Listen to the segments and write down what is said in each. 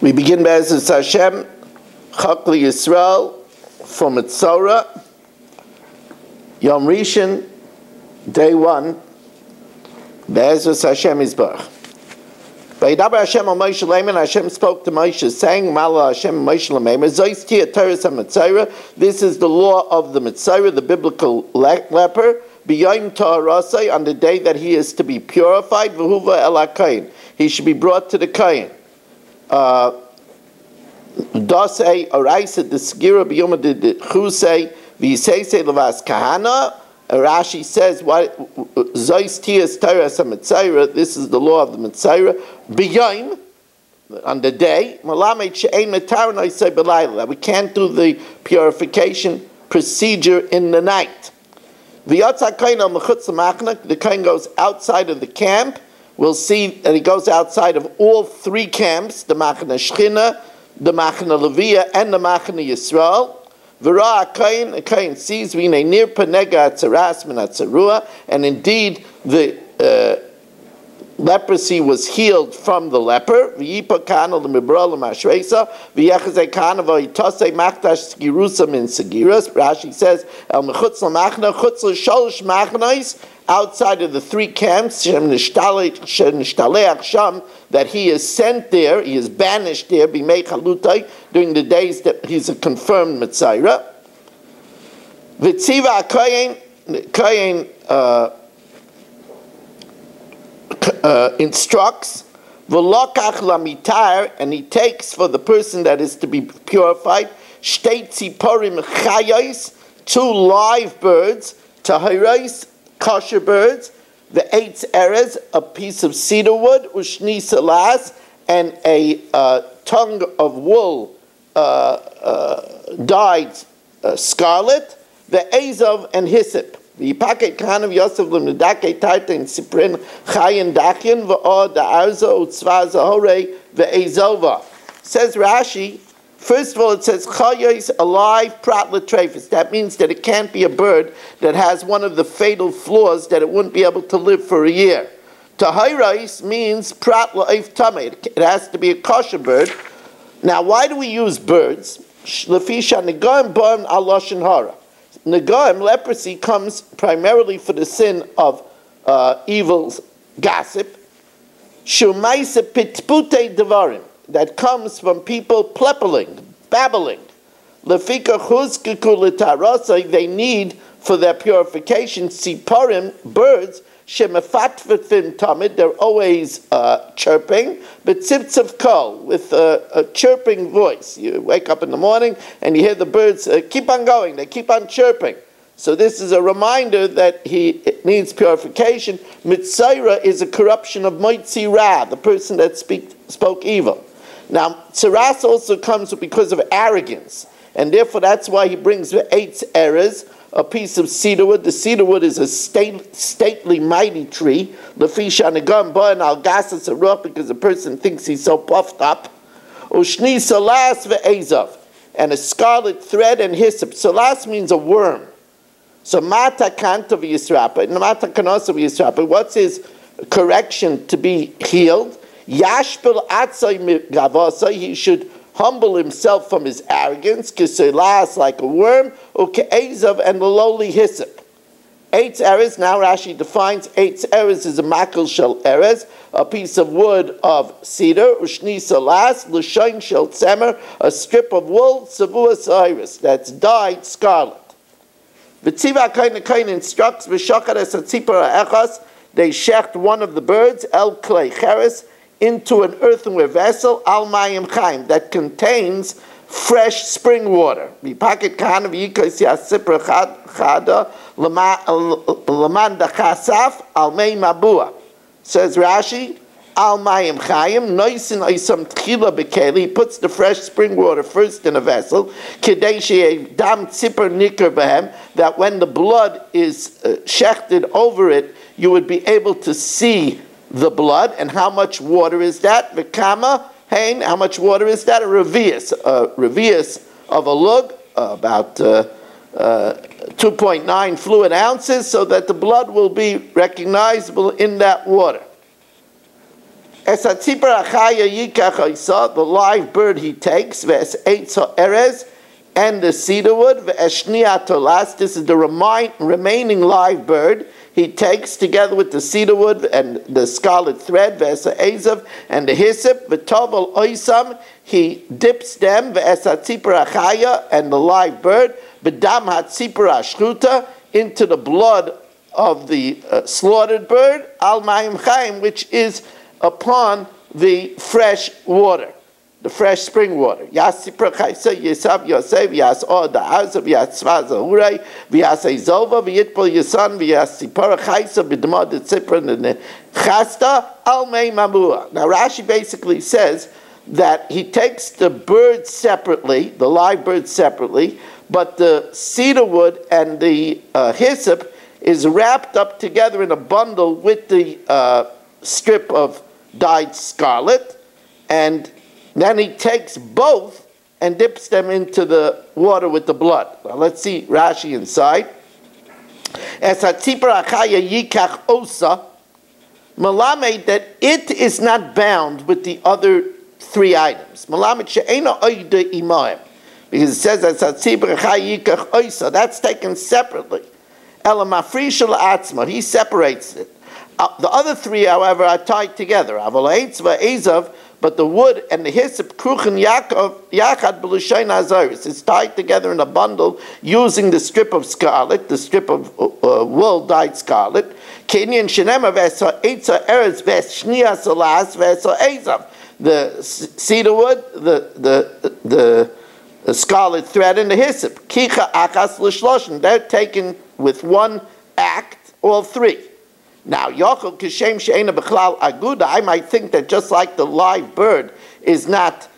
We begin Be'ezus Hashem, Chok Yisrael, from Metzora, Yom Rishon, day 1, Be'ezus Hashem Yisbarach. Vayidaber Hashem al Moshe Leiman, Hashem spoke to Moshe, saying, Mala Hashem Moshe Leiman, Zois Tia Teres HaMetzora, this is the law of the Metzora, the biblical leper, B'yom Ta'arasai, on the day that he is to be purified, V'huva El HaKayin, he should be brought to the Kayin. Dasei Araisa the Sgira B'yom the Chusei V'yisei Levas Kahana. Rashi says, "What Zois Tias Teres HaMetzora? This is the law of the Metzora. B'yom, on the day, Malamed She'ein Metar Noisei B'layla. We can't do the purification procedure in the night. V'yatza Kain al Mechutz L'Machna. The Kain goes outside of the camp. We'll see that he goes outside of all 3 camps: the Machna Shechina, the Machna Levia, and the Machna Yisrael. V'ra Kain, Kain sees v'nei nir panega atzaras min atzarua, and indeed the leprosy was healed from the leper. V'yipa kana l'mibra l'mashresa v'yechazei kana v'yitosei machtash sgirusa min segiras. Rashi says el mechutz l'machna chutz l'sholosh machnos, outside of the 3 camps shem nishtaleach sham, that he is sent there, he is banished there, b'mei chalutai, during the days that he's a confirmed Metzora. V'tziva ha'kohen, the kohen instructs, v'lokach lamitar, and he takes for the person that is to be purified, shtei tziporim chayos, 2 live birds, tahiros, kosher birds, the 8 eres, a piece of cedar wood, ushni salas, and a tongue of wool dyed scarlet, the azov and hyssop. The packet kan of Yosef l'medake taita in siprin chayin dakin v'od da'arza utzva zahore ve'azova. Says Rashi, first of all it says chayos, alive, prat l'trefis. That means that it can't be a bird that has one of the fatal flaws that it wouldn't be able to live for a year. Tahirais means prat l'oif tameh. It has to be a kosher bird. Now why do we use birds? Lefisha negoim born al lashon hara. Negoim, leprosy, comes primarily for the sin of evil gossip. Shumaisa pitpute devarim, that comes from people plepeling, babbling. Lefika chuzkiku l'tarasai, they need for their purification siparim, birds, shemefatvetim tamid, they're always chirping, but tziptzav kol, with a chirping voice. You wake up in the morning and you hear the birds keep on going, they keep on chirping. So this is a reminder that he needs purification. Metzora is a corruption of moitzi ra, the person that spoke evil. Now, tzaras also comes because of arrogance, and therefore that's why he brings the 8 eres, a piece of cedar wood. The cedar wood is a stately, mighty tree. Lefisha negam ba'an al gasas aruch, because the person thinks he's so puffed up. Ushni salas ve'ezov, and a scarlet thread and hyssop. Salas means a worm. So mata kanta v'yisrapa, mata kanosa v'yisrapa. What's his correction to be healed? Yashpil atzay gavasa, he should humble himself from his arrogance, kiselas, like a worm, or ke'ezav, and the lowly hyssop. 8 eres, now Rashi defines 8 eres is a makel shel eres, a piece of wood of cedar, ushni salas, l'shain shel tzemer, a strip of wool, savuas iris, that's dyed scarlet. V'tziva kain instructs, v'shachar es hatzipor ha'echas, they shecht one of the birds, el klei cheres, into an earthenware vessel, al mayim chaim, that contains fresh spring water. Mipaket kahana v'yikos yasipra chada laman dachasaf al mei mabua. Says Rashi, al mayim chaim noisin oisam tchila bekeli. He puts the fresh spring water first in a vessel, kedei she'dam tzipor nikar behem, that when the blood is shechted over it, you would be able to see the blood. And how much water is that? V'kama hein, how much water is that? A revius of a lug, about 2.9 fluid ounces, so that the blood will be recognizable in that water. Esatzipar achaya yikach oisa, the live bird he takes, ve'es eitz ha'erez, and the cedar wood, ve'eshniya tolas, this is the remaining live bird, he takes together with the cedar wood and the scarlet thread, ve'es ha'ezav, and the hyssop, ve'tovel oisam, he dips them, ve'es ha'tzipar achaya, and the live bird, ve'dam ha'tzipar ashchuta, into the blood of the slaughtered bird, al mayim chaim, which is upon the fresh water, the fresh spring water. Yasipra chaysa yisav yosef yasor da'azav yatzva zahuray v'yasei zova v'yitpol yisan v'yasipra chaysa b'dma d'tzipra nechasta al mei mamua. Now Rashi basically says that he takes the bird separately, the live bird separately, but the cedar wood and the hyssop is wrapped up together in a bundle with the strip of dyed scarlet, and then he takes both and dips them into the water with the blood. Now let's see Rashi inside. As hatzipar achaya yikach osa, malamed that it is not bound with the other three items. Malamed she'ena oida imaim, because it says as hatzipar achaya yikach osa, that's taken separately. Ela mafrishal atzma, he separates it. The other three, however, are tied together. But the wood and the hyssop, kruchen yachad b'lushayn hazaris, is tied together in a bundle using the strip of scarlet, the strip of wool dyed scarlet. Kenyan shenema v'esa eitza eretz v'eshniya salas v'esa ezav. The cedar wood, the scarlet thread, and the hyssop. Kicha akas l'shloshin. They're taken with one act, all three. Now, Yochel Kishem She'ena B'chlal Aguda, I might think that just like the live bird is not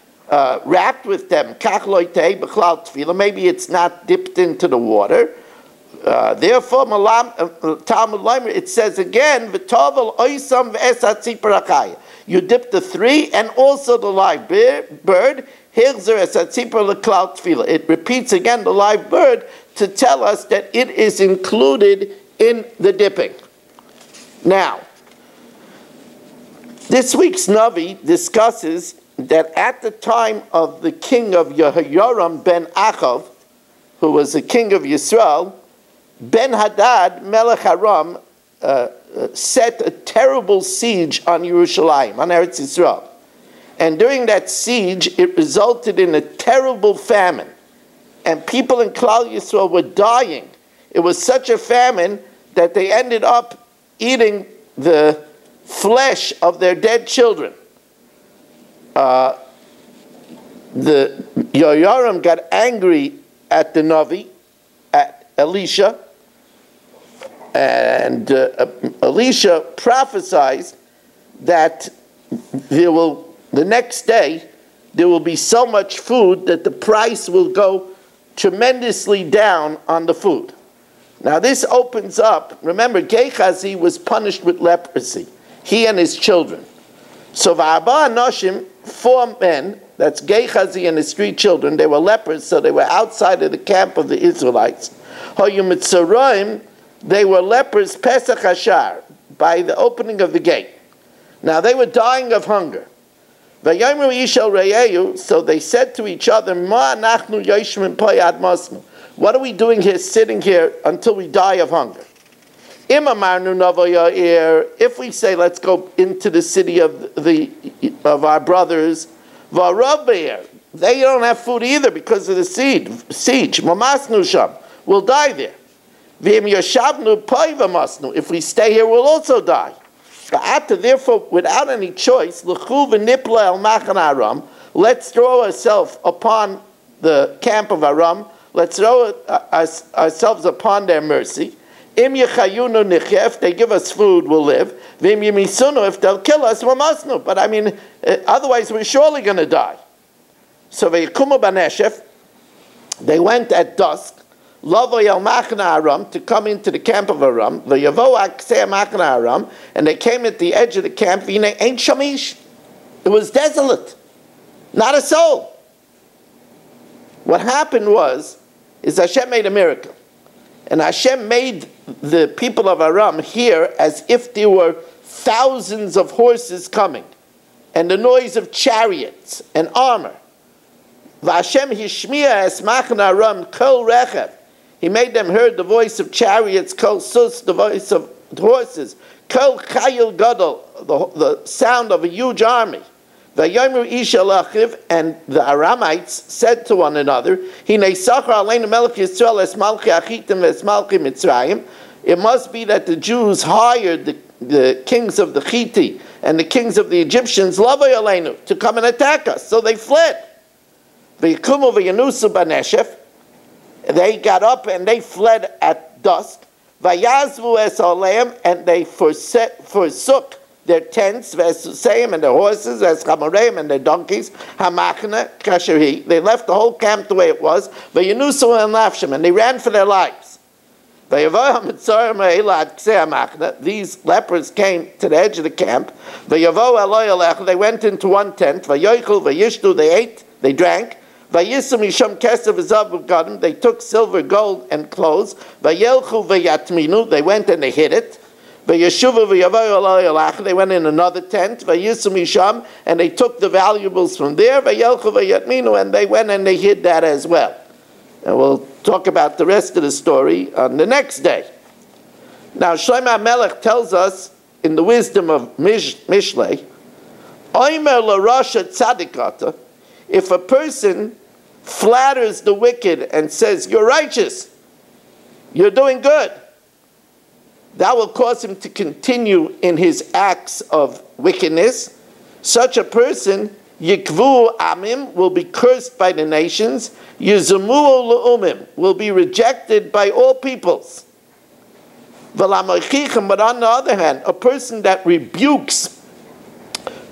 wrapped with them, Kach Loitei B'chlal Tefillah, maybe it's not dipped into the water. Therefore, Talmud Leimer, it says again, V'tovel Oisam V'esat Tzipar Achaya. You dip the three and also the live bird, Hilzer Esat Tzipar L'Klal Tefillah. It repeats again the live bird to tell us that it is included in the dipping. Now, this week's Navi discusses that at the time of the king of Yehoram ben Achav, who was the king of Yisrael, Ben Hadad, Melech Aram, set a terrible siege on Yerushalayim, on Eretz Yisrael. And during that siege, it resulted in a terrible famine. And people in Klal Yisrael were dying. It was such a famine that they ended up eating the flesh of their dead children. The Yehoram got angry at the Navi, at Elisha, and Elisha prophesied that the next day there will be so much food that the price will go tremendously down on the food. Now this opens up, remember Gehazi was punished with leprosy, he and his children. So V'arba Anoshim, 4 men, that's Gehazi and his 3 children, they were lepers, so they were outside of the camp of the Israelites. Hoyu Metzora, they were lepers Pesach Hashar, by the opening of the gate. Now they were dying of hunger. V'yomer Yishal Re'ehu, so they said to each other, Ma anachnu yoshim po yad masnu. What are we doing here, sitting here until we die of hunger? If we say, let's go into the city of our brothers, they don't have food either because of the siege. We'll die there. If we stay here, we'll also die. Therefore, without any choice, let's throw ourselves upon the camp of Aram. Let's throw ourselves upon their mercy. If they give us food, we'll live. If they'll kill us, we must know. But I mean, otherwise we're surely going to die. So they went at dusk, to come into the camp of Aram. And they came at the edge of the camp. It was desolate. Not a soul. What happened is Hashem made a miracle. And Hashem made the people of Aram hear as if there were thousands of horses coming. and the noise of chariots and armor. Vashem hishmiya es machna aram kol rechev. He made them heard the voice of chariots, kol sus, the voice of horses, kol chayil gadol, the sound of a huge army. Vayomer ish alachiv, and the Aramites said to one another, Hinei sachar aleinu melech Yisrael es malchi achitim es malchi Mitzrayim. It must be that the Jews hired the kings of the Chiti and the kings of the Egyptians, lavay aleinu, to come and attack us. So they fled. V'yikumu v'yanusu b'neshef. They got up and they fled at dusk. Vayazvu es aleim, and they forsook their tents, v'esuseim, and their horses, v'eschamoreim, and their donkeys, hamachna kasherhi. They left the whole camp the way it was. V'yanusu el nafshem, and they ran for their lives. V'yavo Metzora me'ela ad ksei hamachna. These lepers came to the edge of the camp. V'yavo eloi alecha. They went into one tent. V'yoichel v'yishtu. They ate, they drank. Vayisum yisham kesav v'zav v'gadim. They took silver, gold, and clothes. Vayelchu v'yatminu. They went and they hid it. Vayeshuva v'yavoy alay alach. They went in another tent. Vayisum yisham, and they took the valuables from there. Vayelchu v'yatminu, and they went and they hid that as well. And we'll talk about the rest of the story on the next day. Now Shlomo HaMelech tells us in the wisdom of Mishlei, Omer l'rasha tzadikata. If a person flatters the wicked and says, you're righteous, you're doing good, that will cause him to continue in his acts of wickedness. Such a person, yikvu amim, will be cursed by the nations, yizumu le'umim, will be rejected by all peoples. But on the other hand, a person that rebukes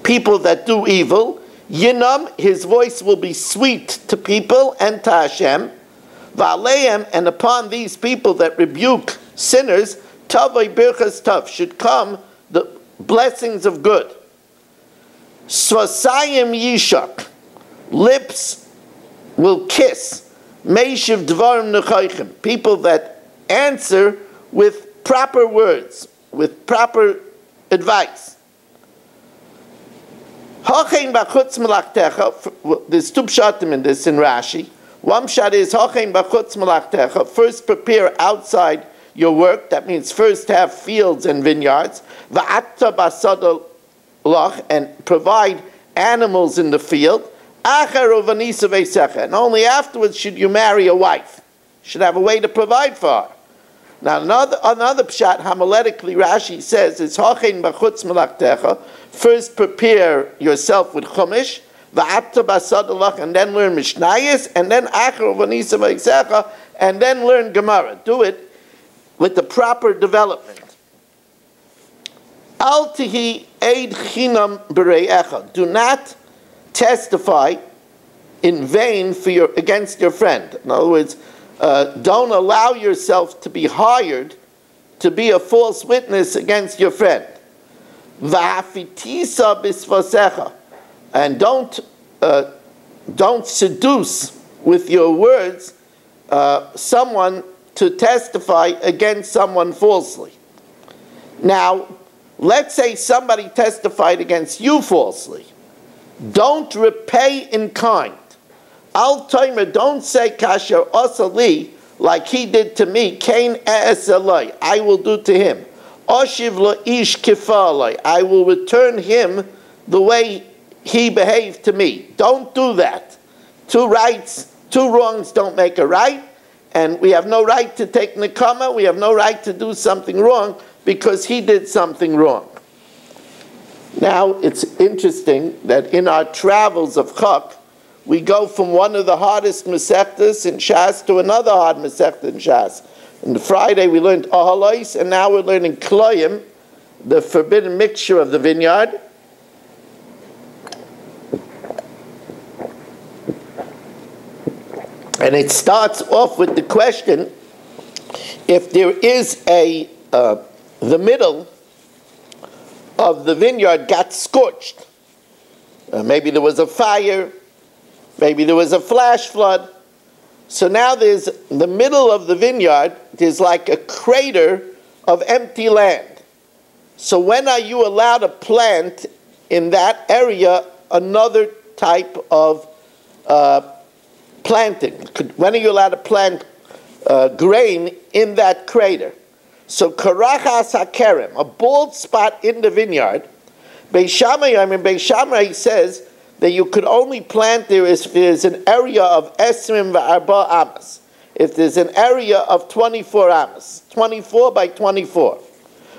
people that do evil, Yinam, his voice will be sweet to people and to Hashem. V'aleim, and upon these people that rebuke sinners, Tavai birchas tav, should come the blessings of good. Svasayim yishak, lips will kiss. Meishiv dvarim nechaichem, people that answer with proper words, with proper advice. There's two pshatim in this in Rashi. One pshat is Hochein b'chutz melachtecha. First prepare outside your work. That means first have fields and vineyards. Va'atta basada lach, and provide animals in the field. Achar uvanisa veisecha, and only afterwards should you marry a wife. You should have a way to provide for her. Now another pshat, homiletically, Rashi says is Hochein b'chutz melachtecha. First prepare yourself with chumash, va'atta basadalach, and then learn mishnayos, and then achar v'nisa v'yisecha, and then learn Gemara. Do it with the proper development. Al tihi eid chinam b'rei'echa. Do not testify in vain against your friend. In other words, don't allow yourself to be hired to be a false witness against your friend. V'hafitisa bisvasecha, and don't seduce with your words someone to testify against someone falsely. Now, let's say somebody testified against you falsely. Don't repay in kind. Al Toimer, don't say kasher osali, like he did to me. Kain e'esalai, I will do to him. Oshiv lo ish kifalai, I will return him the way he behaved to me. Don't do that. Two wrongs don't make a right, and we have no right to take nekama. We have no right to do something wrong because he did something wrong. Now, it's interesting that in our travels of Chok, we go from one of the hardest mesechtas in Shas to another hard mesechta in Shas. On the Friday we learned Ahalais, and now we're learning Kloyim, the forbidden mixture of the vineyard. And it starts off with the question, if there is the middle of the vineyard got scorched, maybe there was a fire, maybe there was a flash flood. So now there's the middle of the vineyard, there's like a crater of empty land. So when are you allowed to plant in that area another type of planting. When are you allowed to plant grain in that crater? So karachas hakerem, a bald spot in the vineyard. Beis Shammai says that you could only plant there if there's an area of esrim v'arba amas. If there's an area of 24 amas, 24 by 24.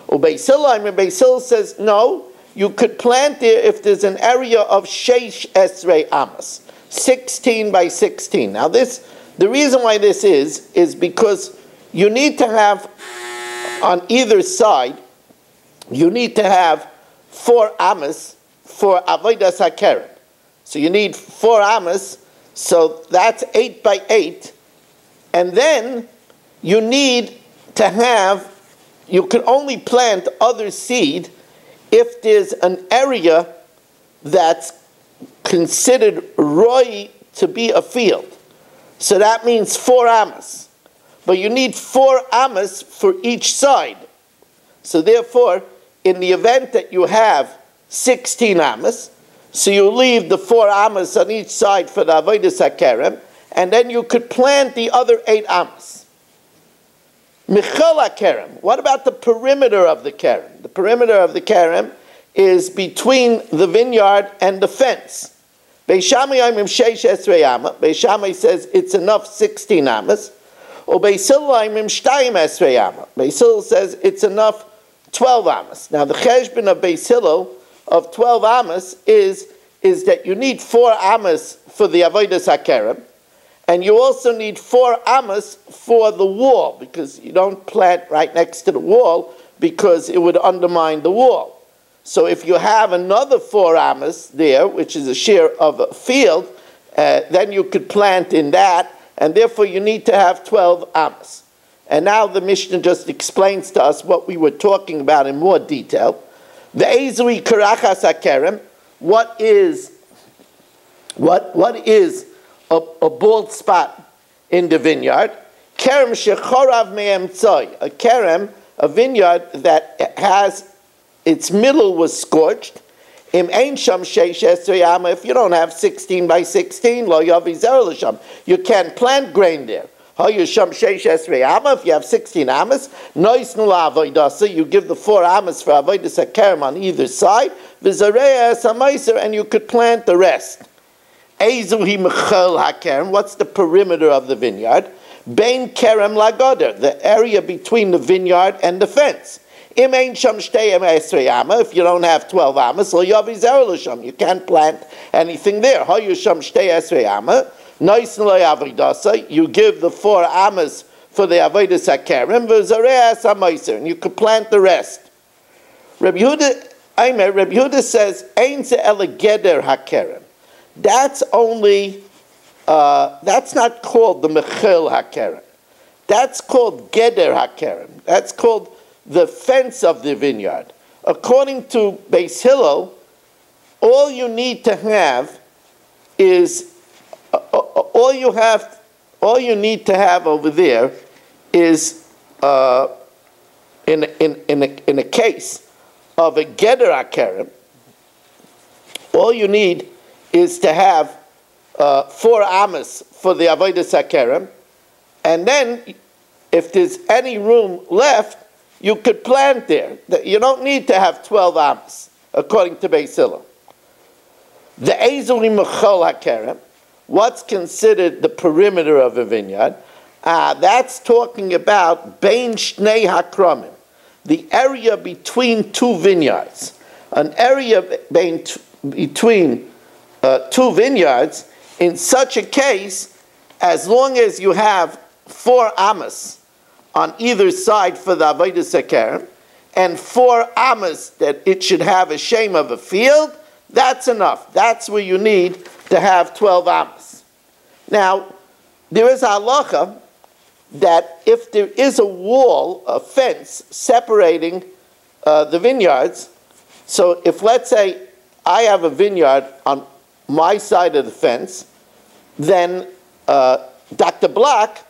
Beis Hillel says no, you could plant there if there's an area of sheish esrei amas, 16 by 16. Now the reason why this is because you need to have on either side, you need to have 4 amas for avodas hakerem. So you need 4 amas, so that's 8 by 8. And then you need to have, you can only plant other seed if there's an area that's considered roi to be a field. So that means 4 amas. But you need 4 amas for each side. So therefore, in the event that you have 16 amas, so you leave the 4 amas on each side for the avodas hakerem, and then you could plant the other 8 amas. Michal hakerem. What about the perimeter of the kerem? The perimeter of the kerem is between the vineyard and the fence. Beis Shammai says it's enough 16 amas. Beis Hillel says it's enough 12 amas. Now the cheshbon of Beis Hillel of 12 amas is that you need 4 amas for the avodas hakerem, and you also need 4 amas for the wall, because you don't plant right next to the wall because it would undermine the wall. So if you have another 4 amas there, which is a shear of a field, then you could plant in that, and therefore you need to have 12 amas. And now the Mishnah just explains to us what we were talking about in more detail. The Ezui Karachas HaKerem, what is a bald spot in the vineyard? Kerem shechorav me'emtzoi, a kerem, a vineyard that has, its middle was scorched. Im ein sham sheish esrei ama, if you don't have 16 by 16, lo yavi zer l'sham, you can't plant grain there. Hayu sham sheish esrei ama, if you have 16 amas, noisnu la'avoidasa, you give the 4 amas for avodas hakerem on either side, v'zarei es hamaiser, and you could plant the rest. Ezuhi mechel hakerem, what's the perimeter of the vineyard? Bein kerem lagoder, the area between the vineyard and the fence. Im ein sham shtei esrei ama, if you don't have 12 amas, lo yavi zer l'sham, you can't plant anything there. Hayu sham shtei esrei ama, noisnu la'avoidasa, you give the 4 amas for the avodas hakerem, v'zarei es hamaiser, and you could plant the rest. Rabbi Yehuda says, ein ze ele geder hakerem. That's only, that's not called the Mechel HaKerem. That's called Geder HaKerem. That's called the fence of the vineyard. According to Beis Hillel, all you need to have is, all you need to have over there is, in a case of a Geder HaKerem, all you need is to have 4 amas for the avodas hakerem, and then if there's any room left, you could plant there. You don't need to have 12 amas, according to Beis Hillel. The ezuli mechol hakerem, what's considered the perimeter of a vineyard? That's talking about bein shnei hakromim, the area between 2 vineyards, an area between 2 vineyards. In such a case, as long as you have 4 amas on either side for the avodas hakerem, and 4 amas that it should have a shame of a field, that's enough. That's where you need to have 12 amas. Now, there is a halacha that if there is a wall, a fence, separating the vineyards, so if, let's say, I have a vineyard on my side of the fence, then Dr. Black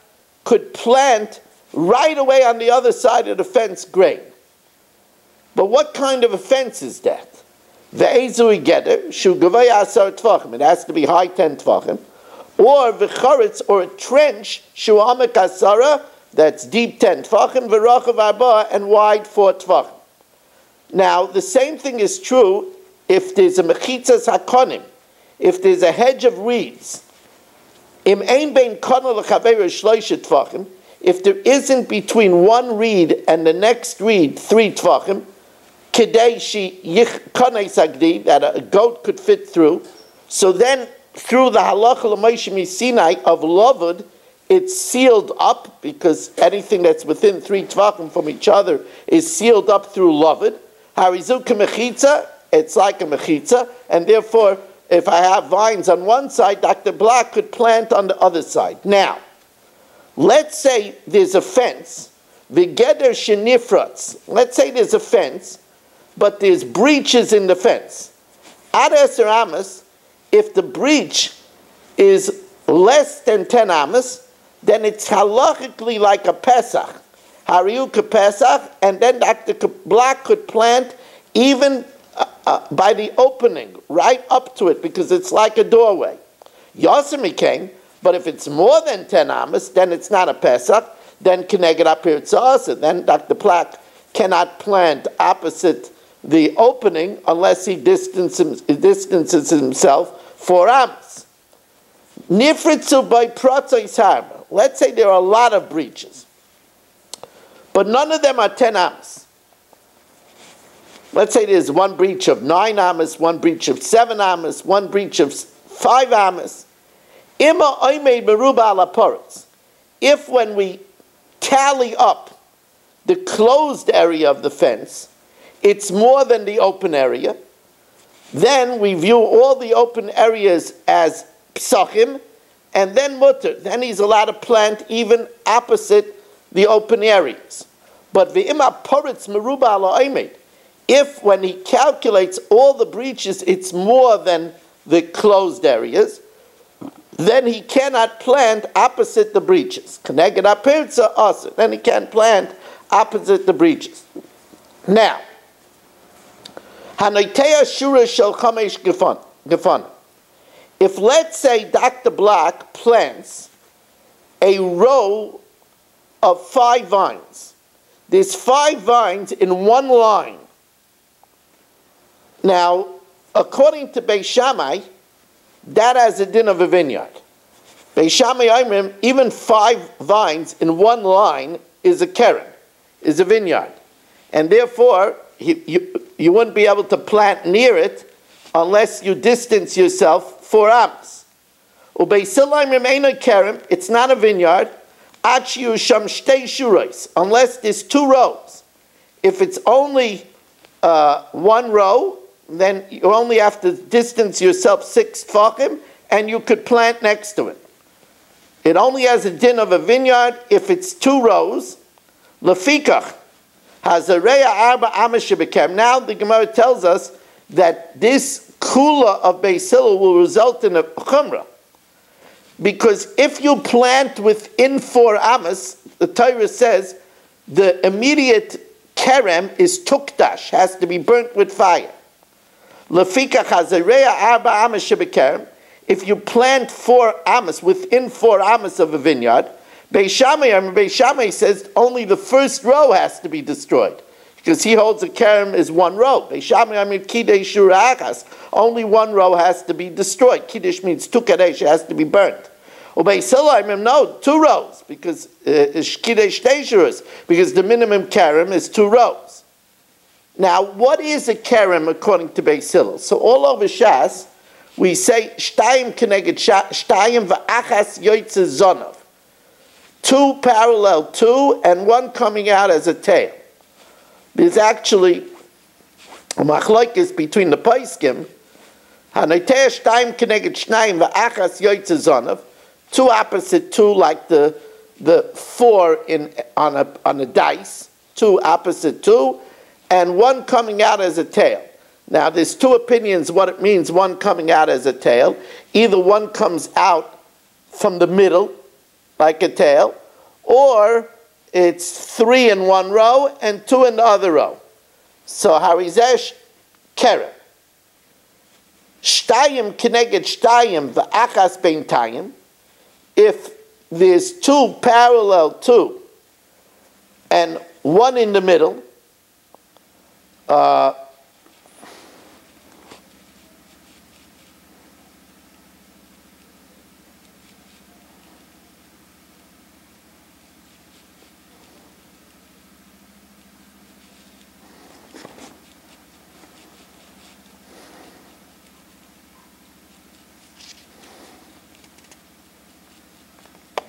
could plant right away on the other side of the fence grain. But what kind of a fence is that? Ve'ezui geder, shu gavay asar tvachim. It has to be high 10 tvachim. Or v'charetz, or a trench, shu amek asara, that's deep 10 tvachim, v'rachav arba, and wide 4 tvachim. Now, the same thing is true if there's a mechitzas hakonim, if there's a hedge of reeds. Im ein bein konol l'chaveru shloisha tvachim, if there isn't between one reed and the next reed 3 tvachim, kedei shi yichkonei sagdi, that a goat could fit through, so then through the halacha l'moshe misinai of lavud, it's sealed up, because anything that's within 3 tvachim from each other is sealed up through lavud. Harizu k'mechitza, it's like a mechitza, and therefore, if I have vines on one side, Dr. Black could plant on the other side. Now, let's say there's a fence, v'geder shenifratz. Let's say there's a fence, but there's breaches in the fence. Ad eser amas, if the breach is less than 10 amas, then it's halachically like a Pesach. Hariu Pesach, and then Dr. Black could plant even by the opening, right up to it, because it's like a doorway. Yosemi came, but if it's more than 10 amas, then it's not a Pesach, then Keneged Apirtzasa, then Dr. Black cannot plant opposite the opening unless he distances himself 4 amas. Nifritzu by Protzois Harba. Let's say there are a lot of breaches, but none of them are 10 amas. Let's say there's one breach of 9 amas, one breach of 7 amas, one breach of 5 amas. Ima oimei meruba ala poretz. If when we tally up the closed area of the fence, it's more than the open area, then we view all the open areas as psachim, and then mutter. Then he's allowed to plant even opposite the open areas. But v'ima poretz meruba ala oimei. If when he calculates all the breaches, it's more than the closed areas, then he cannot plant opposite the breaches. Keneged apirtza also. Then he can't plant opposite the breaches. Now, hanoiteya shura shel chamesh gefana. If, let's say, Dr. Black plants a row of 5 vines, there's 5 vines in one line. Now, according to Beis Shammai, that has a din of a vineyard. Beis Shammai, even 5 vines in one line is a keren, is a vineyard. And therefore, you wouldn't be able to plant near it unless you distance yourself 4 amas. Ubeis Hillel remain a keren, it's not a vineyard, achiu sham shtei shuros, unless there's 2 rows. If it's only 1 row, then you only have to distance yourself 6 tfachim, and you could plant next to it. It only has a din of a vineyard if it's 2 rows. Lefikach hazareya arba amash shebekem. Now the Gemara tells us that this kula of Beis Hillel will result in a chumrah, because if you plant within 4 amas, the Torah says the immediate kerem is tukdash, has to be burnt with fire. Lefikach hazareya arba amas shebekerem. If you plant 4 amas within 4 amas of a vineyard, Beis Shammai says only the first row has to be destroyed, because he holds a kerem is 1 row. Beis Shammai kidei shura achas, only 1 row has to be destroyed. Kiddush means 2 kadesh, it has to be burnt. Beis Hillel, no, 2 rows, because kidei shtei shuras, because the minimum kerem is 2 rows. Now, what is a kerem according to Beis Hillel? So all over Shas, we say shtayim keneged shtayim v'achas yoytze zonav. 2 parallel 2, and 1 coming out as a tail. There's actually a machlokes between the poskim. Hanoiteya shtayim keneged shtayim v'achas yoytze zonav. 2 opposite 2, like the 4 on a dice. 2 opposite 2. And 1 coming out as a tail. Now, there's 2 opinions what it means, 1 coming out as a tail. Either 1 comes out from the middle, like a tail, or it's 3 in 1 row and 2 in the other row. So, harizesh kerem. Shtayim keneged shtayim v'achas bein tayim. If there's two parallel two and one in the middle,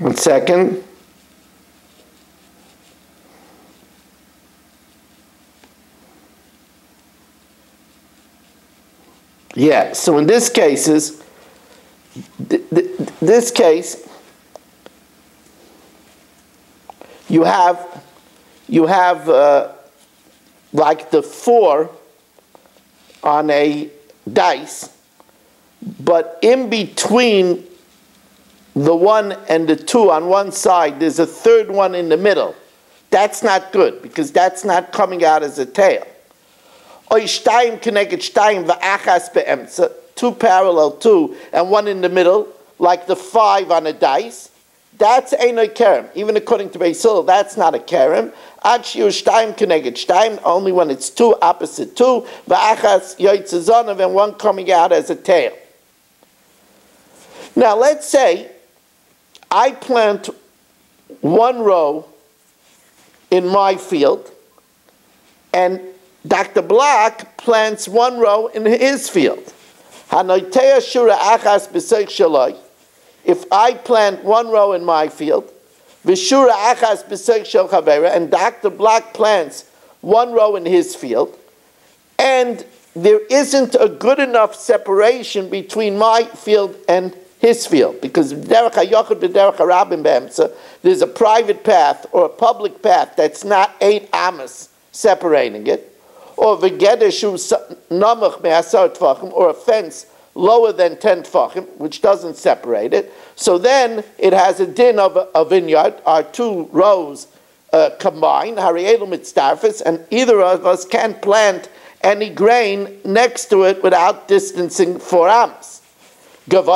one second. Yeah, so in this case, this case, you have like the 4 on a dice, but in between the 1 and the 2 on one side, there's a third one in the middle. That's not good, because that's not coming out as a tail. Oy shtayim keneged shtayim v'achas be'emtza, 2 parallel 2 and 1 in the middle, like the 5 on a dice. That's ain't a kerem. Even according to Beis Hillel, that's not a kerem. Ad shiur shtayim keneged shtayim, only when it's 2 opposite 2, v'achas yoytze zonav, and 1 coming out as a tail. Now let's say I plant 1 row in my field, and Dr. Block plants 1 row in his field. If I plant 1 row in my field, and Dr. Block plants 1 row in his field, and there isn't a good enough separation between my field and his field, because there's a private path or a public path that's not 8 amas separating it, or or a fence lower than 10 tfachim, which doesn't separate it. So then it has a din of a vineyard, our 2 rows combined, and either of us can't plant any grain next to it without distancing 4 amos. But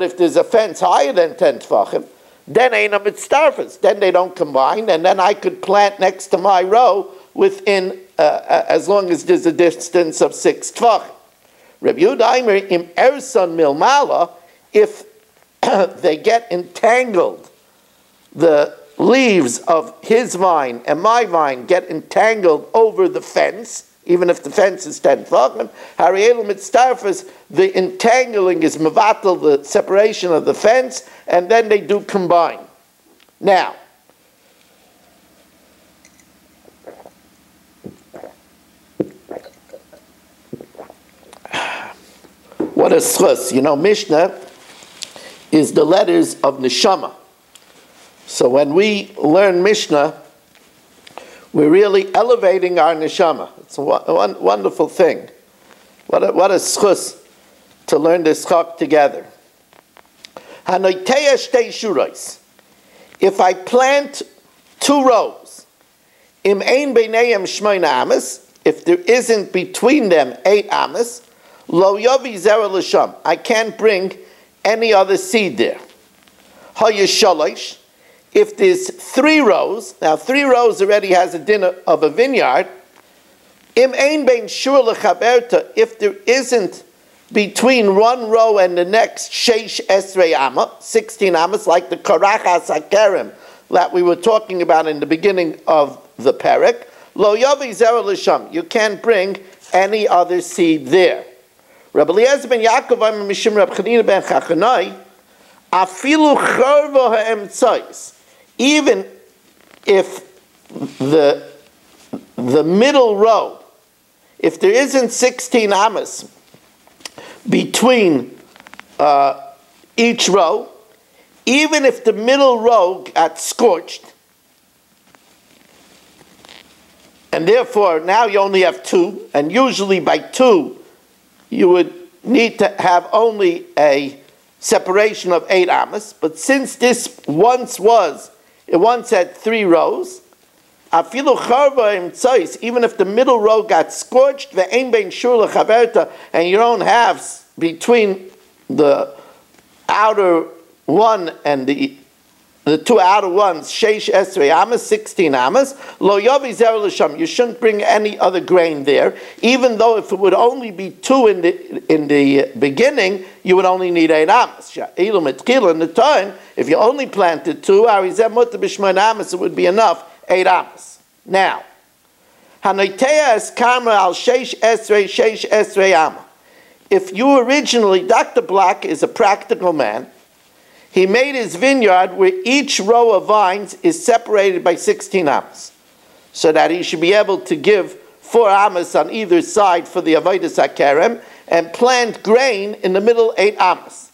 if there's a fence higher than 10 tfachim, then ain't a mitzdarfus. Then they don't combine, and then I could plant next to my row within, as long as there's a distance of 6 tfachim. Reb Yehuda Aimer im erson milmala, if they get entangled, the leaves of his vine and my vine get entangled over the fence, even if the fence is 10 tfachim, harielu mitzdarfus, the entangling is mevatel, the separation of the fence, and then they do combine. Now, what a schus. You know, Mishnah is the letters of neshama. So when we learn Mishnah, we're really elevating our neshama. It's a wonderful thing. What a schus to learn this chok together. If I plant 2 rows, im ein beinayim shmoina amas, if there isn't between them 8 amas, lo yavi zera l'sham, I can't bring any other seed there. Hayishalosh, if there's 3 rows, now 3 rows already has a din of a vineyard. Im ein bein shur lechaberta, if there isn't between 1 row and the next sheish esrei amma, 16 amas, like the karachas hakerem that we were talking about in the beginning of the perek, lo yavi zera l'sham, you can't bring any other seed there. Rabbi Eliezer ben Yaakov Amar Mishum Rab Chanina ben Chachanai, afilu charvo ha'emtzais, even if the middle row, if there isn't 16 amas between each row, even if the middle row got scorched, and therefore now you only have 2, and usually by 2 you would need to have only a separation of 8 amas, but since this once had 3 rows, Afilu charva im tzois, even if the middle row got scorched, ve'ein bein shur lechaverta, and you don't have between the outer one and the two outer ones, sheish esrei amas, 16 amas, lo yavi zer l'sham. You shouldn't bring any other grain there, even though if it would only be 2 in the beginning, you would only need 8 amas. In the time, if you only planted 2, arizem mutter b'shmon amas, it would be enough, 8 amas. Now, hanoiteya es karma al sheish esrei ama. If you originally, Dr. Black is a practical man. He made his vineyard where each row of vines is separated by 16 amas, so that he should be able to give 4 amas on either side for the avodas hakerem and plant grain in the middle 8 amas.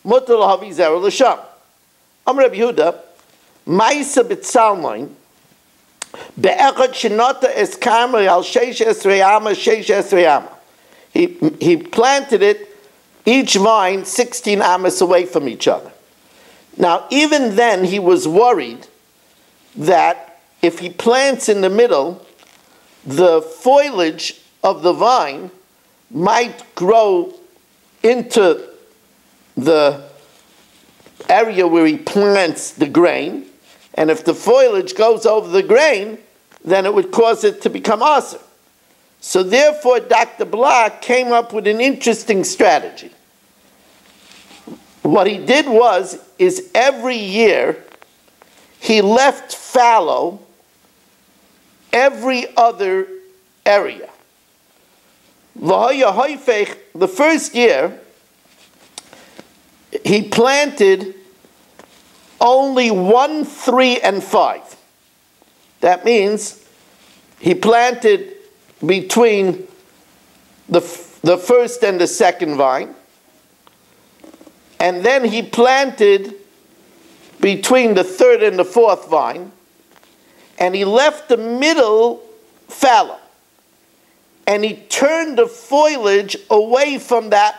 Mutar lahavi zera l'sham. Amar Rabbi Yehuda, ma'isa b'tzalmoin be'echad shenota es karmel al sheish esrei ama. He planted it, each vine 16 amas away from each other. Now, even then, he was worried that if he plants in the middle, the foliage of the vine might grow into the area where he plants the grain, and if the foliage goes over the grain, then it would cause it to become aser. So therefore, Dr. Black came up with an interesting strategy. What he did is every year he left fallow every other area. The first year he planted only 1, 3, and 5. That means he planted between the first and the second vine. And then he planted between the 3rd and the 4th vine, and he left the middle fallow. And he turned the foliage away from that.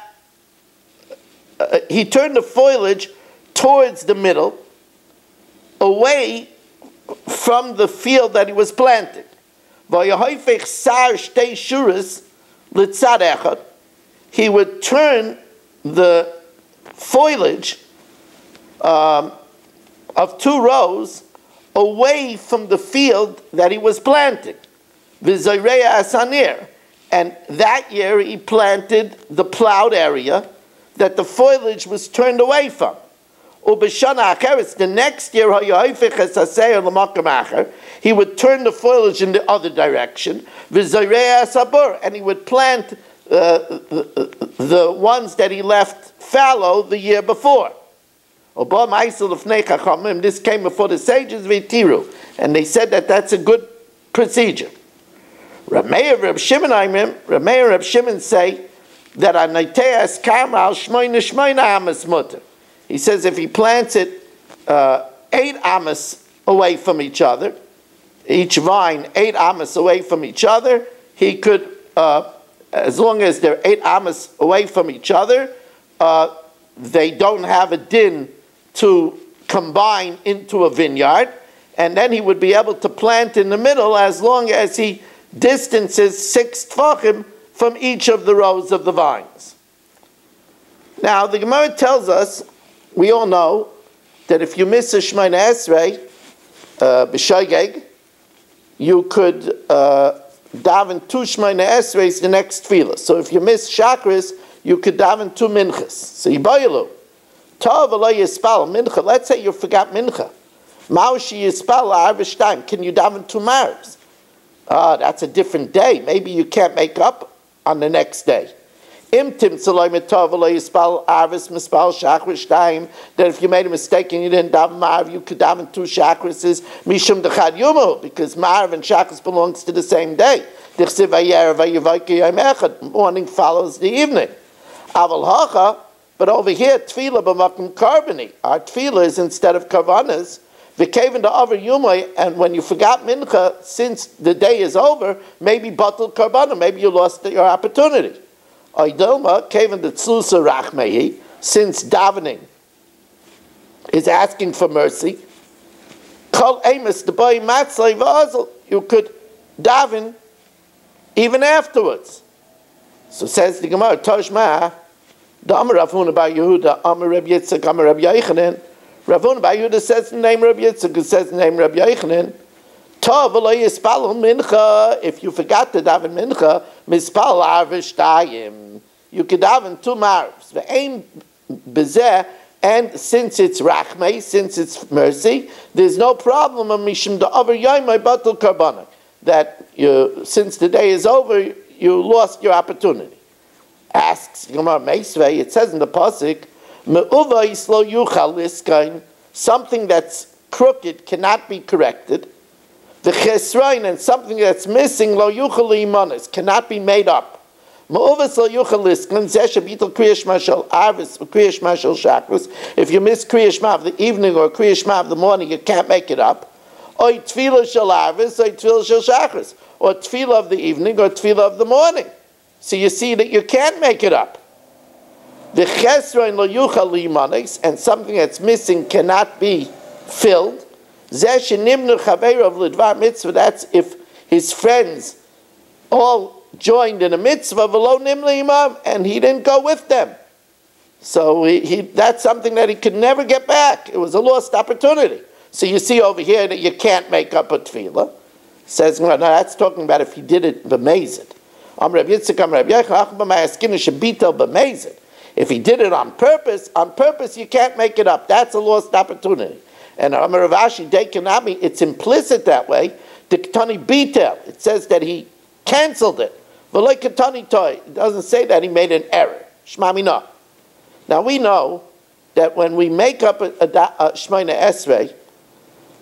He turned the foliage towards the middle, away from the field that he was planting. He would turn the foliage of 2 rows away from the field that he was planting. And that year he planted the plowed area that the foliage was turned away from. The next year he would turn the foliage in the other direction, and he would plant the ones that he left fallow the year before. This came before the sages, and they said that that's a good procedure. Rameir and Reb Shimon say that anateas karma al shmoina amas mutter. He says if he plants it 8 amas away from each other, each vine 8 amas away from each other, he could, as long as they're 8 amas away from each other, they don't have a din to combine into a vineyard, and then he would be able to plant in the middle as long as he distances 6 tfachim from each of the rows of the vines. Now, the Gemara tells us, we all know, that if you miss a Shemona Esrei, b'shogeg, you could daven 2 Shemona Esreis the next tefillah. So if you miss Shachris, you could daven 2 minchas. So yibayilu. Tov v'lo yispal mincha. Let's say you forgot mincha. Ma'ushi yispal arvish time. Can you daven 2 marvs? That's a different day. Maybe you can't make up on the next day. Imtim tzaloi mitov v'lo yispal arvis mispal shachris time. That if you made a mistake and you didn't daven marv, you could daven 2 shachrises mishum dechad yumu, because marv and shachris belongs to the same day. Dichsiv vayerav vayivayke yom echad. Morning follows the evening. Aval hacha. But over here, tefillah b'makom karbani. Our tefillah is instead of karbanas. V'keven to over yumay, and when you forgot mincha, since the day is over, maybe batal karbana, maybe you lost your opportunity. Oidilma, keven the tzlusa rachmehi, since davening is asking for mercy. Kol emes the boy matzlei v'azal. you could daven even afterwards. So says the Gemara, Toshma, the Amar Rav Huna bar Yehuda, Amar Reb Yitzchak, Amar Reb Yochanan. Rav Huna bar Yehuda says the name Reb Yitzchak, says the name Reb Yochanan. Tov v'lo yispal mincha. If you forgot to daven mincha, mispal arvish dayim. You could daven 2 marvs. Ve'ein bezeh. And since it's rachmei, since it's mercy, there's no problem of mishum da'avar yaimai batul karbana. That since the day is over, you lost your opportunity. Asks Gemara Metzora, it says in the pasuk, me'uva islo yuchal liskain, something that's crooked cannot be corrected. The chesrain, and something that's missing, lo yuchal imanis, cannot be made up. If you miss Kriya Shema of the evening or Kriya Shema of the morning, you can't make it up. Or Tefillah Shel Arvis, or Tefillah Shel Shachris, or Tefillah of the evening or Tefillah of the morning. So you see that you can't make it up. The Chesra in Lo Yuchal Limanis, and something that's missing cannot be filled. That's if his friends all joined in a mitzvah, v'lo nimli imam, and he didn't go with them. So that's something that he could never get back. It was a lost opportunity. So you see over here that you can't make up a tefillah. Says, no, that's talking about if he did it b'mezid. If he did it on purpose you can't make it up. That's a lost opportunity. And Amar Ravashi Dekanami, it's implicit that way. The Ketani Bitel, it says that he canceled it. It doesn't say that he made an error. Shmamina. Now we know that when we make up a Shemona Esrei,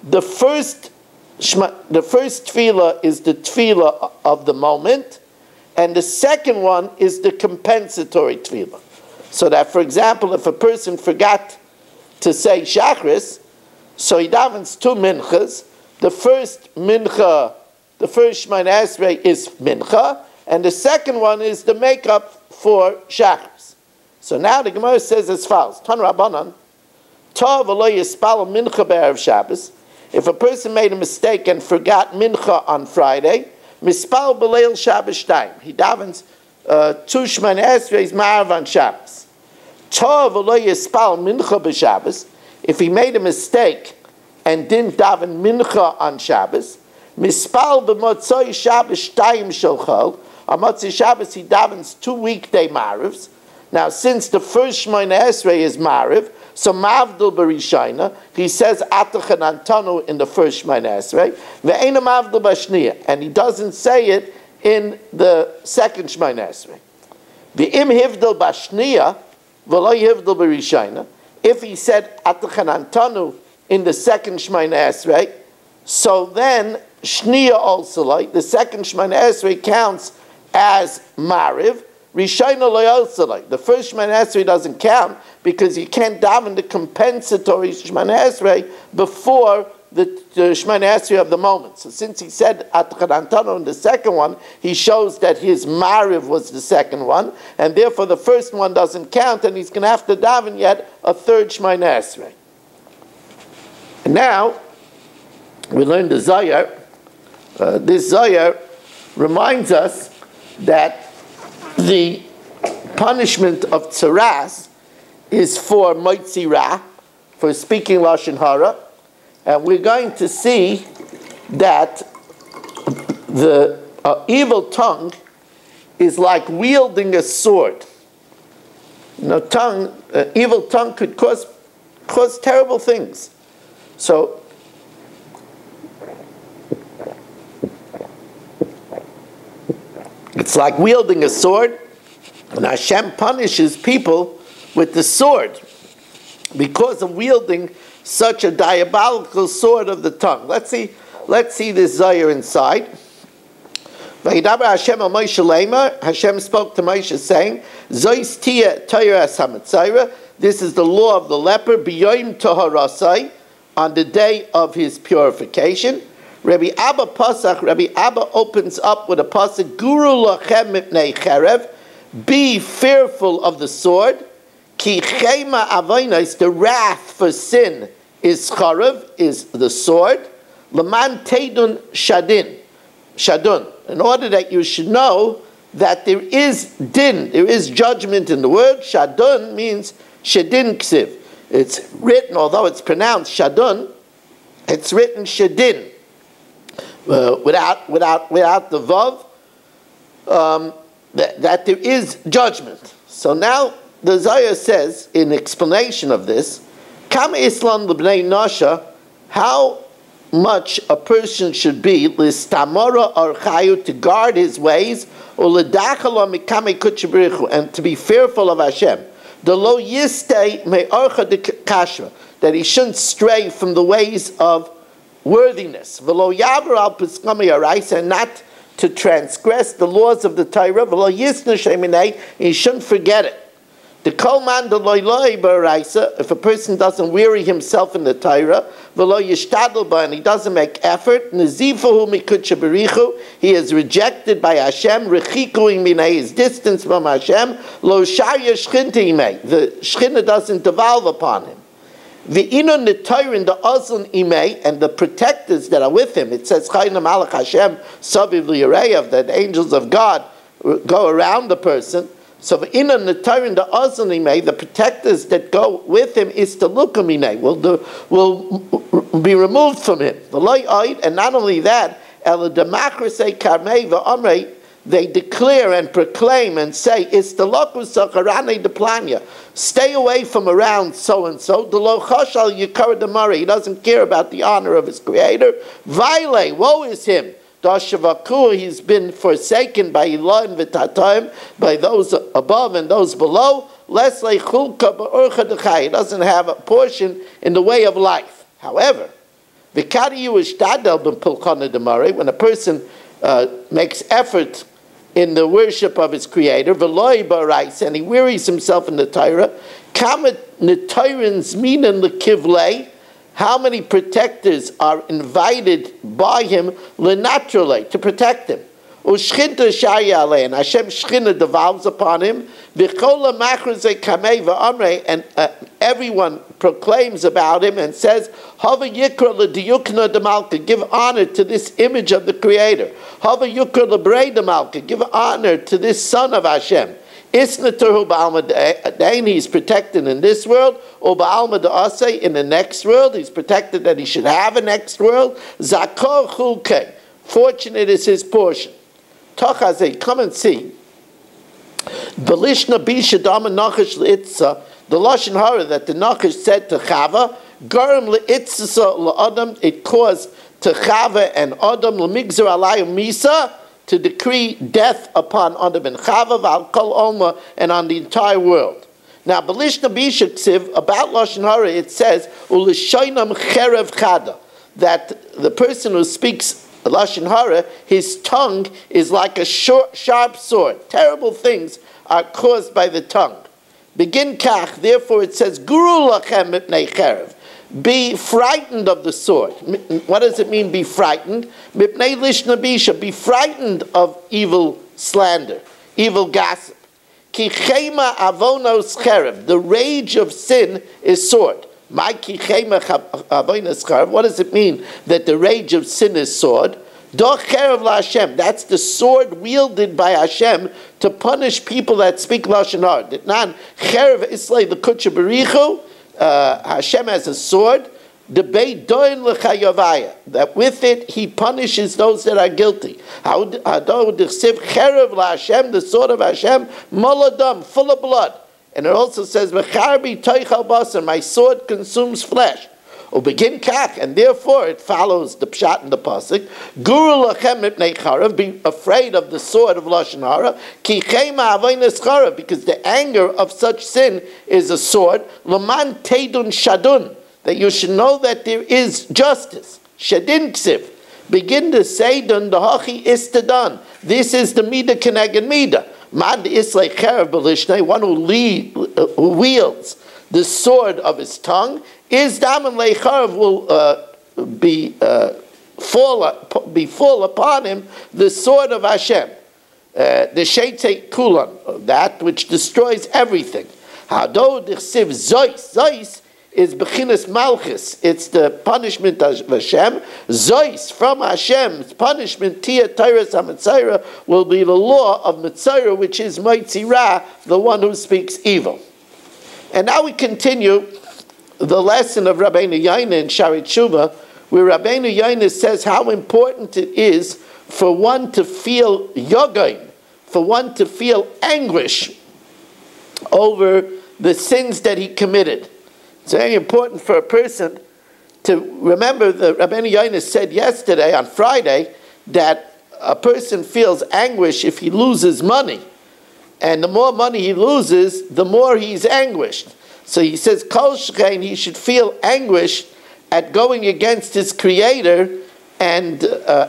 the first tefillah is the tefillah of the moment, and the second one is the compensatory tefillah. So that, for example, if a person forgot to say Shachris, so he davens 2 minchas. The first mincha, the first Shemona Esrei is mincha, and the second one is the makeup for Shachris. So now the Gemara says as follows: Tan Rabbanan, Tov v'lo yispal mincha be'erev Shabbos. If a person made a mistake and forgot mincha on Friday, mispal b'leil Shabbos time. He davens 2 Shemona Esreis ma'av on Shabbos. Tov v'lo yispal mincha b'Shabbos. If he made a mistake and didn't daven mincha on Shabbos, mispal b'motzoi Shabbos time shalchol. On Motzei Shabbos he davens 2 weekday marivs. Now, since the first Shemona Esrei is mariv, so mavdul b'rishayna, he says atachan antanu in the first Shemona Esrei, ve'ena mavdul b'shniya, and he doesn't say it in the second Shemona Esrei. Ve'im hivdul b'shniya, v'lo hivdul b'rishayna. If he said atachan antanu in the second Shemona Esrei, so then shniya also, like the second Shemona Esrei counts as mariv. Rishayna lo yoselai. The first Shemona Esrei doesn't count because you can't daven the compensatory Shemona Esrei before the Shemona Esrei of the moment. So since he said Atachan Antano in the second one, he shows that his mariv was the second one, and therefore the first one doesn't count, and he's going to have to daven yet a third Shemona Esrei. And now we learn the Zohar. This Zohar reminds us that the punishment of tzaras is for Metzora, for speaking Lashon Hara, and we're going to see that the evil tongue is like wielding a sword. You know, evil tongue could cause terrible things. So it's like wielding a sword, and Hashem punishes people with the sword because of wielding such a diabolical sword of the tongue. Let's see this Zohar inside. Hashem spoke to Moshe saying, Zois tia Torah Metzora. This is the law of the leper, b'yoyim toharasai, on the day of his purification. Rabbi Abba opens up with a pasuk, Guru lachem mipnei cherev, be fearful of the sword, ki chema avonos, the wrath for sin is charev, is the sword, Laman teidun shadun, in order that you should know that there is din, there is judgment in the word. Shadun means shadin ksiv. It's written, although it's pronounced shadun, it's written shadin, without the vav, that there is judgment. So now the Zohar says, in explanation of this, Kam Islam l'bnei Nasha, how much a person should be l'stamora archayu, to guard his ways, or l'dachalo mikame kutchabrichu, and to be fearful of Hashem. The lo yistei me'orcha de kashra, that he shouldn't stray from the ways of worthiness. V'lo yaver al piskami araisa, and not to transgress the laws of the Torah. V'lo yisna sheminei, he shouldn't forget it. The kol man de loyloi baraisa, if a person doesn't weary himself in the Torah, v'lo yishtadel ba, and he doesn't make effort, nezifahu mikutcha berichu, he is rejected by Hashem, rechiku iminei, his distance from Hashem, lo sharya shchinta imei, the shchina doesn't devolve upon him. The inon the Torah in the ozon imei, and the protectors that are with him, it says chayna malach Hashem saviv liyareyav, that the angels of God go around the person. So in the Torah in the Ozanimei, the protectors that go with him is to look will be removed from him. And not only that, they declare and proclaim and say, stay away from around so and so. He doesn't care about the honor of his creator. Woe is him. He's been forsaken by Elah and V'Tataim, by those above and those below. He doesn't have a portion in the way of life. However, when a person makes effort in the worship of his Creator, and he wearies himself in the Torah, how many protectors are invited by him lenaturally to protect him? Ushchinta shaya, and Hashem shchina devolves upon him. V'chola machrazei kamei v'amrei, and everyone proclaims about him and says, Hava yikra l'diyukna demalka, give honor to this image of the Creator. Hava yikra l'brei demalka, give honor to this son of Hashem. Isnaturhu ba'alma de'ain, he's protected in this world, or ba'alma de'asei, in the next world, he's protected that he should have a next world. Zakor chulkei, fortunate is his portion. Tochazei, come and see. Belishna bishadama nachash le'itza, the Lashon Hara that the Nachash said to Chava, Garam le'itzasa la'adam, it caused to Chava and Adam l'migzar alayim misa, to decree death upon Adam and Chava, v'al kol olma, and on the entire world. Now, Belishna Bishaksiv, about Lashon Hara, it says, U'lishoinam cherev chada, that the person who speaks Lashon Hara, his tongue is like a sharp sword. Terrible things are caused by the tongue. Begin kach, therefore it says, Guru lachem mipnei cherev, be frightened of the sword. What does it mean, be frightened? Mipnei lishna bisha, be frightened of evil slander, evil gossip. Ki chema avonos cherev, the rage of sin is sword. My ki chema avonos cherev, what does it mean that the rage of sin is sword? Do cherev la Hashem, that's the sword wielded by Hashem to punish people that speak Lashon Hara. Ditnan cherev islay l'kutcha berichu, Hashem has a sword, that with it he punishes those that are guilty. The sword of Hashem, moladam, full of blood. And it also says, my sword consumes flesh. Begin kach, and therefore it follows the pshat and the pasuk. Guru lachem mipnei charav, be afraid of the sword of Lashon Hara. Ki chema avonos charav, because the anger of such sin is a sword. Laman teidun shadun, that you should know that there is justice. Shadin ksiv. Begin to say dun dahachi istadan. This is the midah keneged midah. Mad islay charav b'lishnei, one who wields the sword of his tongue, is daman leicharav, will fall upon him the sword of Hashem, the sheitei kulan, that which destroys everything. Hado d'chsiv zois, zois is Bechinas Malchus. It's the punishment of Hashem. Zois, from Hashem's punishment, Tia Tyrus HaMetzora, will be the law of Metzora, which is Metzora, the one who speaks evil. And now we continue the lesson of Rabbeinu Yaina in Shari Tshuva, where Rabbeinu Yaina says how important it is for one to feel yogain, for one to feel anguish over the sins that he committed. It's very important for a person to remember that Rabbeinu Yaina said yesterday, on Friday, that a person feels anguish if he loses money. And the more money he loses, the more he's anguished. So he says, Kol Shechein, he should feel anguish at going against his Creator and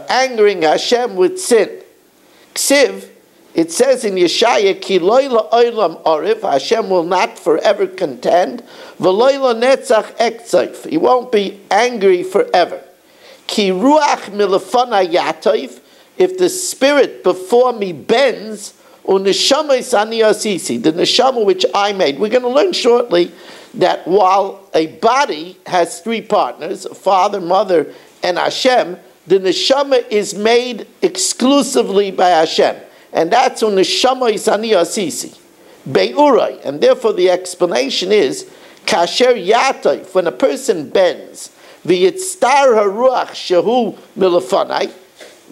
angering Hashem with sin. Ksiv, it says in Yeshaya, Ki loyla oilam orif, Hashem will not forever contend, v'loyla netzach ektzayf, he won't be angry forever. Ki ruach milafana yatayf, if the spirit before me bends, uneshama isani asisi, the neshama which I made. We're going to learn shortly that while a body has three partners, father, mother, and Hashem, the neshama is made exclusively by Hashem. And that's on neshama isani asisi, beurai. And therefore the explanation is, kasher yatayf, when a person bends, v'yitztar haruach shehu milafanai,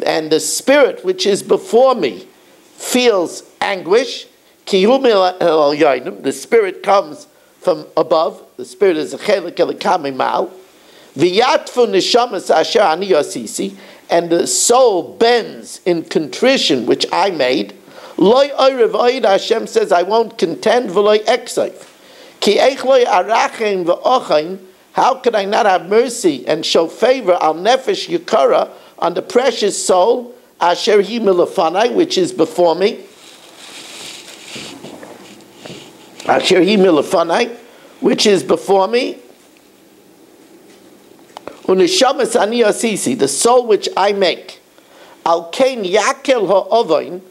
and the spirit which is before me feels anguish, kihu milayim, the spirit comes from above, the spirit is a chelik elikamimal, v'yatfu neshamas asher ani asisi, and the soul bends in contrition, which I made. Loi oirev oid, Hashem says, I won't contend, v'loi eksayf. Ki eich loi arachem v'ochaim, how could I not have mercy and show favor al nefesh yukara, on the precious soul, asher hi milafanai, which is before me. Asher hi milafanai, which is before me. Unishamas ani asisi, the soul which I make. Al kein yakel ha'ovain,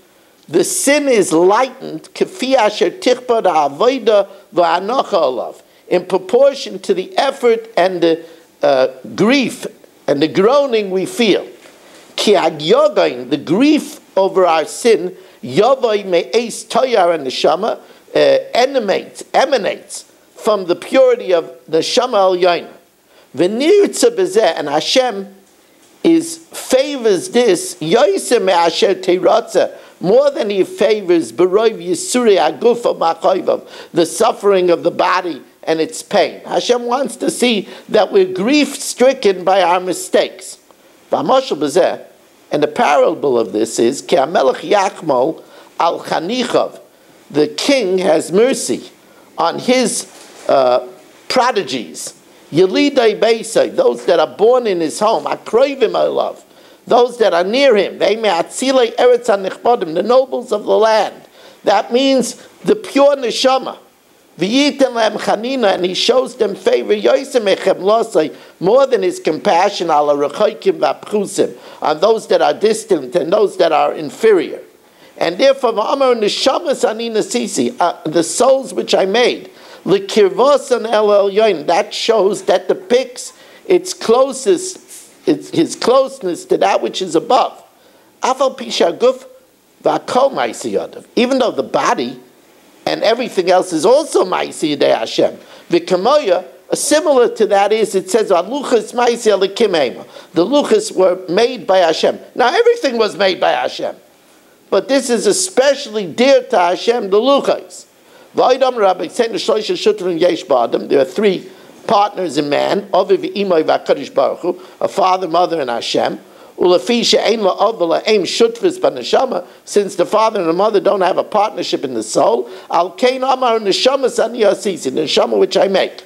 the sin is lightened, kefi asher tichpa da'avoida v'anocha olav, in proportion to the effort and the grief and the groaning we feel. Ki agyogain, the grief over our sin, yovai me'es toyar and neshama, emanates from the purity of the neshama al yaina. V'nirtza bezeh, and Hashem favors this yoyse me'asher teratza, more than he favors berov yisuri agufa ma'chayvav, the suffering of the body and its pain. Hashem wants to see that we're grief-stricken by our mistakes. V'amashal bezeh, and the parable of this is ki hamelech yachmol al chanichav, the king has mercy on his prodigies. Yelidai Beisai, those that are born in his home, Akroivim I love, those that are near him, they me'atzilei eretz hanichbodim, the nobles of the land. That means the pure neshama. V'yitem lehem chanina, and he shows them favor, yoisem echem losai, more than his compassion, ala rechoikim v'apchusim, on those that are distant and those that are inferior. And therefore, v'amar neshamas ani nasisi, the souls which I made, l'kirvosan el elyoin, that shows, that depicts its his closeness to that which is above. Afal pisha guf v'akol ma'isi yadav, even though the body and everything else is also ma'isi yadei Hashem. V'kamoya, similar to that is, it says, luchas ma'isi alikim ema, the luchas were made by Hashem. Now everything was made by Hashem, but this is especially dear to Hashem, the luchas. There are three partners in man, a father, mother, and Hashem. Since the father and the mother don't have a partnership in the soul, neshama which I make.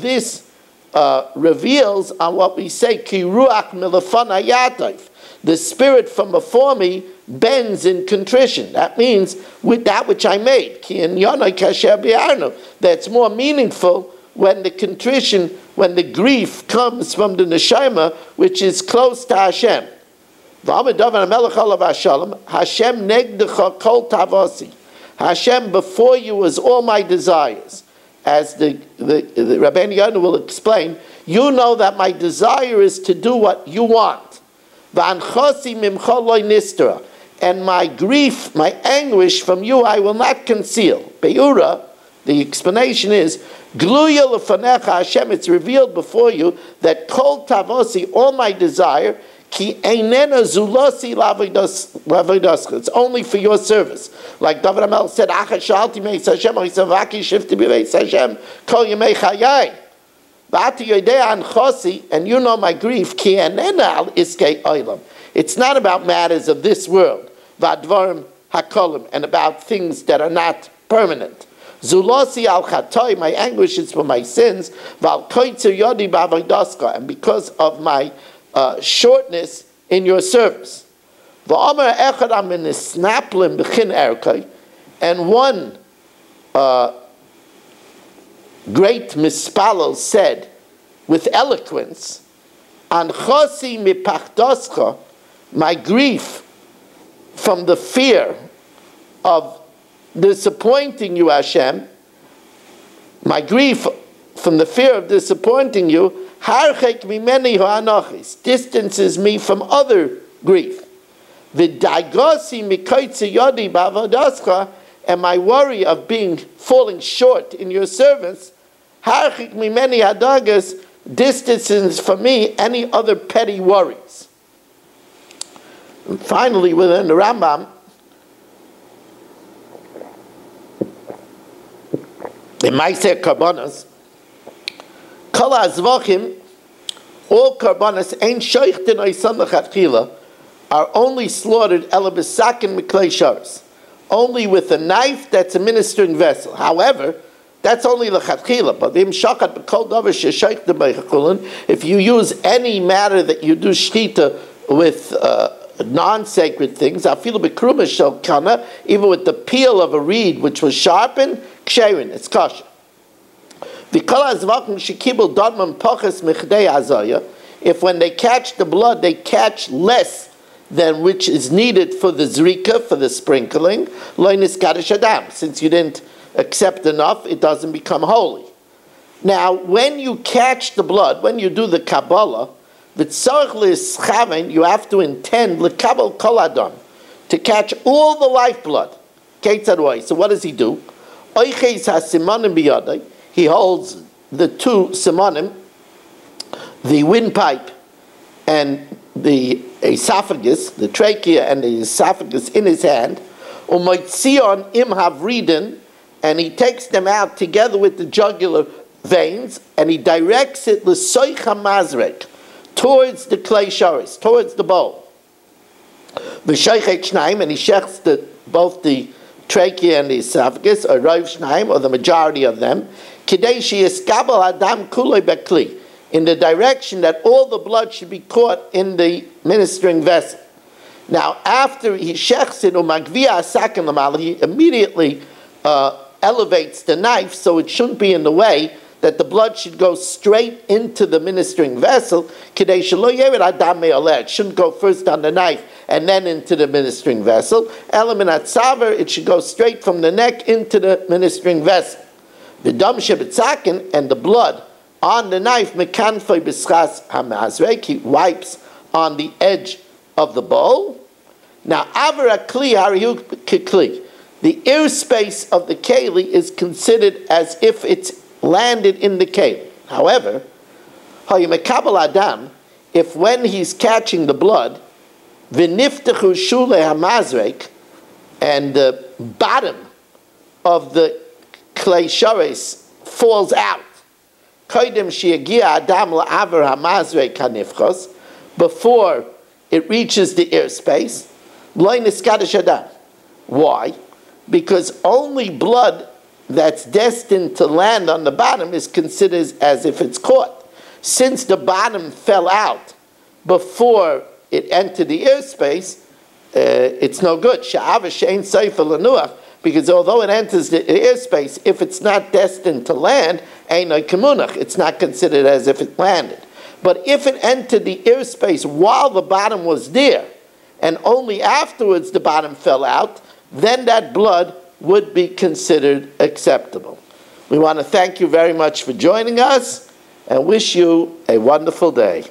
This reveals on what we say, the spirit from before me bends in contrition. That means with that which I made. That's more meaningful when the contrition, when the grief comes from the neshama, which is close to Hashem. Hashem negdecha kol tavosi. Hashem, before you was all my desires. As the Rabbeinu Yonah will explain, you know that my desire is to do what you want. V'anchosi mimcha lo nistra. And my grief, my anguish from you I will not conceal. Be'ura, the explanation is, Gluya lefanecha Hashem, it's revealed before you that kol tavosi, all my desire, ki einena zulosi lavodaska. It's only for your service. Like David HaMelech said, Acha shalti meis Hashem, Vaki shifti b'veis Hashem, kol yemei chayai. V'ati yodea anchosi, and you know my grief, ki einena al iskei olam. It's not about matters of this world, v'advarim hakolim, and about things that are not permanent. Zulosi al chatoi, my anguish is for my sins, v'al koitzer yodi b'avodaska, and because of my shortness in your service. V'omer echad amin isnaplim b'chin erkai, and one great mispalel said with eloquence, Anchosi mipachdoscha, my grief from the fear of disappointing you, Hashem, my grief from the fear of disappointing you, harchek mimeni ho'anochis, distances me from other grief. V'daigosi mikoitze yodi b'avodascha, and my worry of falling short in your service, harchek mimeni hadagas, distances from me any other petty worries. And finally, within the Rambam, in Ma'aser Karbonos, Kol HaZvachim, all Karbonos, Ein Shoichten Oisan L'Chatchila, are only slaughtered Ela B'Sakin Miklei Sharos, only with a knife that's a ministering vessel. However, that's only L'Chatchila, but Im Shakat B'Kol Davar Sheshoichten B'Chachulin, if you use any matter that you do Shtita with non-sacred things, even with the peel of a reed which was sharpened, ksherin, it's kosher. If when they catch the blood, they catch less than which is needed for the zrika, for the sprinkling, since you didn't accept enough, it doesn't become holy. Now, when you catch the blood, when you do the Kabbalah, you have to intend l'kabel kol adam, to catch all the lifeblood. So what does he do? He holds the two simonim, the windpipe and the esophagus, the trachea and the esophagus in his hand, and he takes them out together with the jugular veins, and he directs it l'soich hamazrek, towards the clay sharis, towards the bowl. V'shaychet shnaim, and he shechs both the trachea and the esophagus, or rov shnaim, or the majority of them, kidei sheyiskabel adam kulei bekli, in the direction that all the blood should be caught in the ministering vessel. Now, after he shechs it, umagvia asakin lamal, he immediately elevates the knife so it shouldn't be in the way, that the blood should go straight into the ministering vessel. It shouldn't go first on the knife and then into the ministering vessel. It should go straight from the neck into the ministering vessel. The dam shebetzakin, and the blood on the knife, mekanfei b'schas hamazrek, he wipes on the edge of the bowl. Now, avera kli harihu kikli, the ear space of the keli is considered as if it's landed in the keli. However, adam, if when he's catching the blood, v'niftechu shule hamazrek, and the bottom of the clay shares falls out, koidem sheyagia adam la'aver hamazrek hanifchos, before it reaches the airspace, lo niskadish adam. Why? Because only blood that's destined to land on the bottom is considered as if it's caught. Since the bottom fell out before it entered the airspace, it's no good. Because although it enters the airspace, if it's not destined to land, it's not considered as if it landed. But if it entered the airspace while the bottom was there, and only afterwards the bottom fell out, then that blood would be considered acceptable. We want to thank you very much for joining us and wish you a wonderful day.